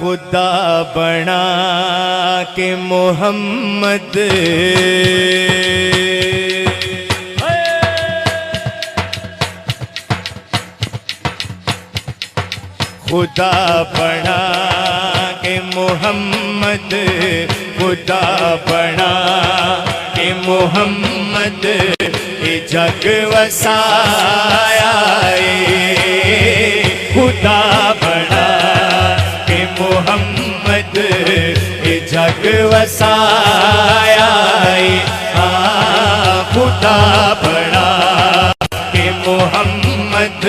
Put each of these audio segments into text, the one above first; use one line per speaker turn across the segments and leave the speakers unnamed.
खुदा बना के मोहम्मद खुदा बना के मोहम्मद खुदा बना के मोहम्मद ये जग वसाया खुदा बना के मोहम्मद ये जग वसाया खुदा बना के मोहम्मद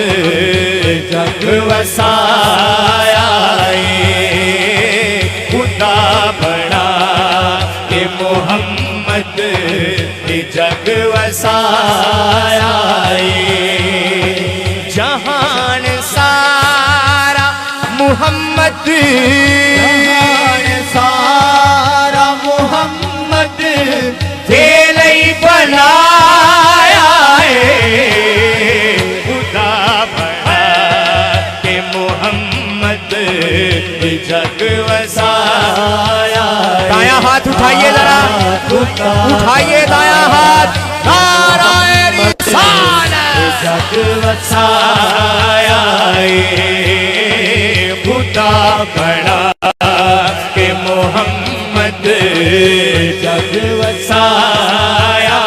जग वसाया खुदा बना के मोहम्मद ये जग वसाया जहान सारा मोहम्मद जहान सारा मोहम्मद तेरे ही बनाया खुदा बना के मोहम्मद जग वसाया दाया हाथ उठाइए जरा उठाइए दाया हाथ जग वसाया खुदा बना के मोहम्मद जग वसाया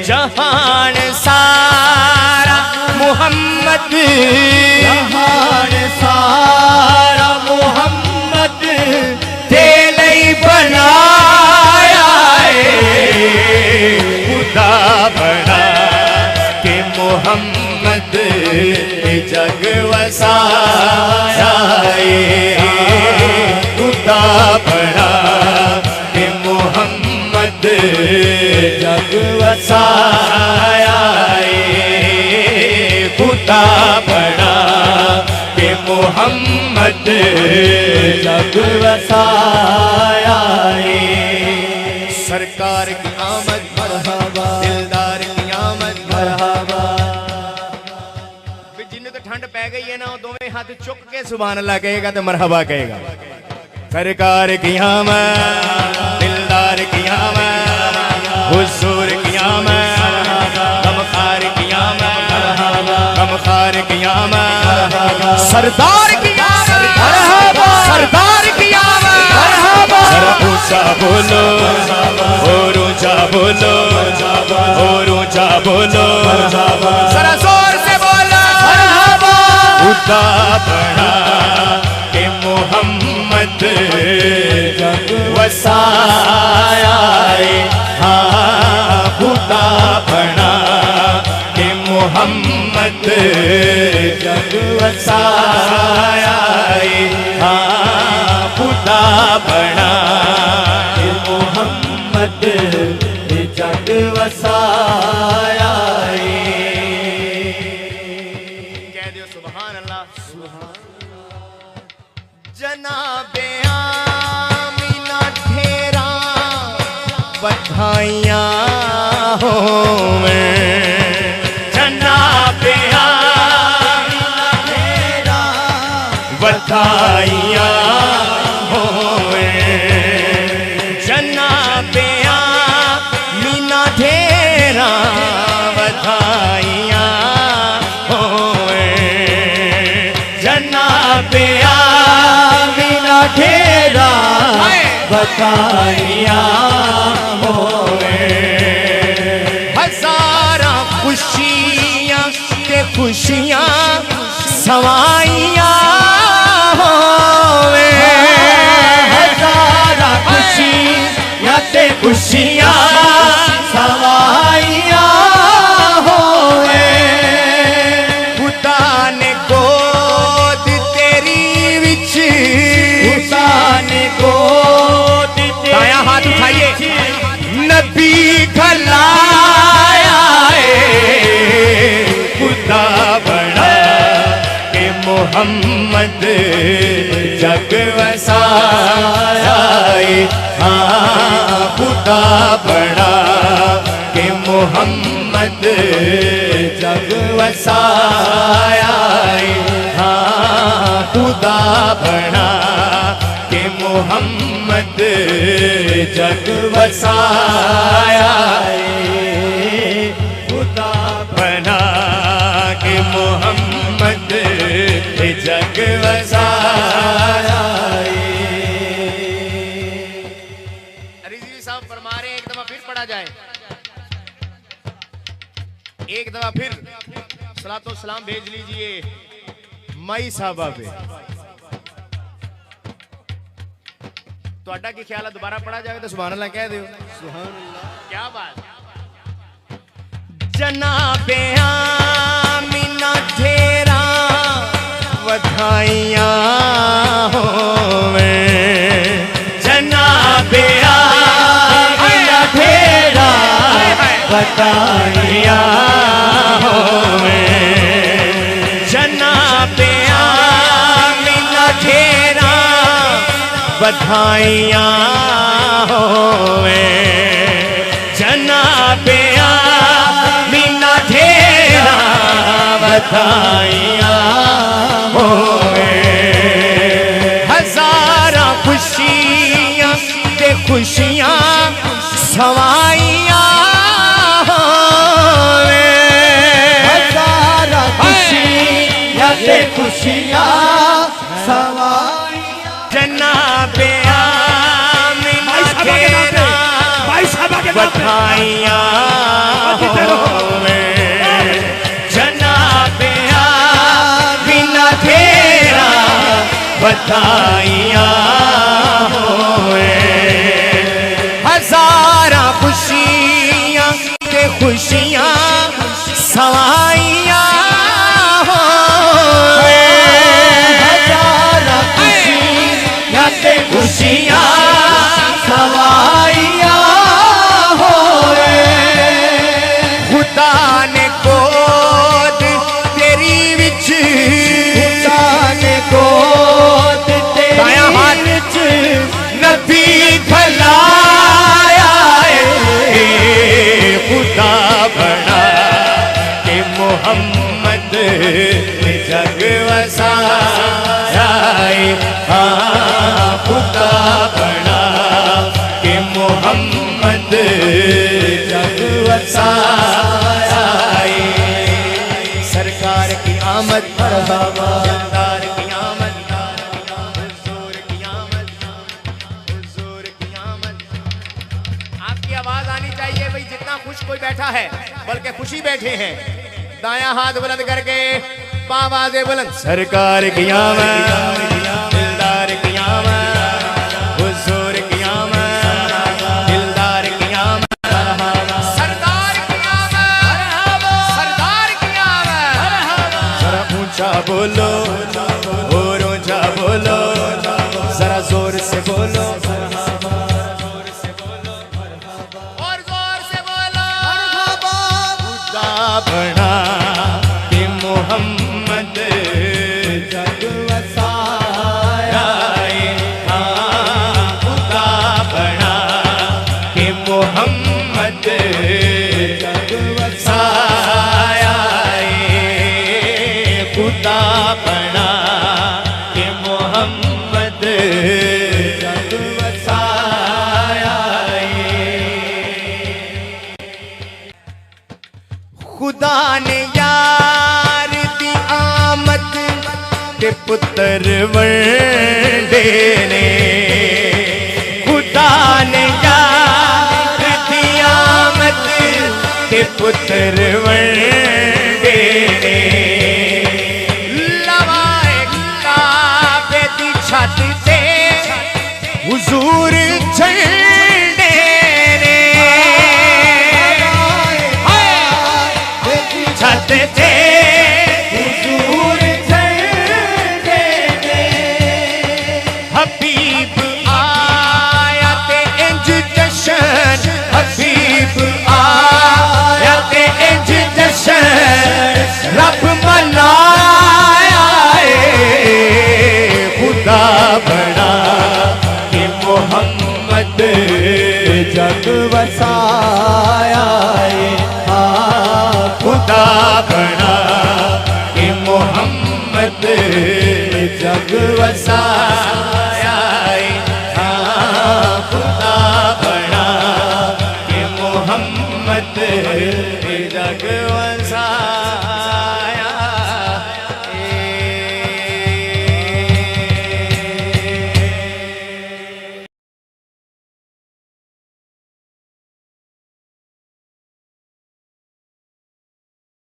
जहान सारा मोहम्मद जहान सारा मोहम्मद तेरे ही बनाया खुदा बना के मोहम्मद जग वसाया खुदा बना के मोहम्मद जग वसाया खुदा बना के मोहम्मद जग वसाया सरकार की आमद मरहबा दिलदार की आमद मरहबा जिन्हें तो ठंड पै गई है ना वो दोवें हाथ चुक के सुभान अल्लाह कहेगा तो मरहबा कहेगा सरकार की आमद दिलदार की आमद हुजूर की आमद गमखार की आमद गमखार की आमद सरदार की आमद सरदार की आमद जरा ऊंचा बोलो और ऊंचा बोलो और ऊंचा बोलो जरा जोर से बोलो खुदा बना के मोहम्मद जग वसाया खुदा बना के मोहम्मद जग वसाया खुदा बना के मोहम्मद जग वसाया कह दियो सुभान अल्लाह जनाबे आमीना ढेरा बधाइयाँ होवें जनाबे आमीना ढेरा बधाइयाँ होवें जनाबे आमीना ढेरा बधाइयाँ होवें जनाबे आमीना ढेरा बधाइयाँ होवें हज़ारा खुशियाँ के खुशियाँ सवाइयाँ होवें हज़ारा खुशियाँ के खुशियाँ सवाइयाँ होवें खुदा ने गोद तेरी विच खुदा ने गोद दाया हाथ उठाइए नबी खलाया खुदा बना के मोहम्मद जग वसाया खुदा बना के मोहम्मद जग वसाया खुदा बना के मोहम्मद जग वसाया खुदा बना के मोहम्मद जग वसाया। रिजवी साहब फरमा रहे हैं एक दफा फिर पढ़ा जाए, एक दफा फिर सलातो सलाम भेज लीजिए माई साहबा पे। ਤੁਹਾਡਾ ਕੀ ख्याल है दोबारा पढ़ा जाए तो सुभान अल्लाह कह दो। सुभान अल्लाह, क्या बात। जनाबे आमीना तेरा बधाइयां होवे, जनाबे आमीना तेरा बधाइयां होवे, जनाबे आमीना तेरा बधाइयां होवे, जनाबे आमीना तेरा बधाइयां होवे। हजारा खुशियां ते खुशियां सवाइयां होवे, हजारा खुशियां ते खुशियां सवाइयां, जनाबे आमीना तेरा बधाइयां होवे, जनाबे आमीना तेरा बधाइयां होवे। हजारा खुशियां ते खुशियां सवाइयां होवे, हजारा खुशियां ते खुशियां सवाइयां होवे। खुदा ने गोद तेरी विच, खुदा ने गोद तेरी विच नबी भलाया है, खुदा बना के मोहम्मद जग वसाया है। हाँ खुदा बना के मोहम्मद जग वसाया है। सरकार की आमद मरहबा, सरकार की आमद, हुजूर की आमद, हुजूर की आमद। आपकी आवाज आनी चाहिए भाई, जितना खुश कोई बैठा है बल्कि खुशी बैठे हैं, दायां हाथ बुलंद करके आवाज़ें बुलंद। सरकार की आमद, दिलदार की आमद, हुजूर की आमद, दिलदार की आमद, सरदार की आमद, सरदार की आमद। जरा ऊंचा बोलो और ऊंचा बोलो, जरा जोर से बोलो और जोर से बोलो, खुदा बना के मोहम्मद जग वसाया है। हाँ खुदा बना के मोहम्मद जग वसाया है, खुदा बना के मोहम्मद जग वसाया है। खुदा ने यार दी आमद के पुत्र वंडे ने, खुदा ने यार दी आमद के पुत्र वंडे ने। लवाए काबे दी छत से हुजूर झंडे ने, छत से हुजूर झंडे ने। हबीब आया ते इंज जशन, हबीब आया ते इंज जशन, रब जग वसा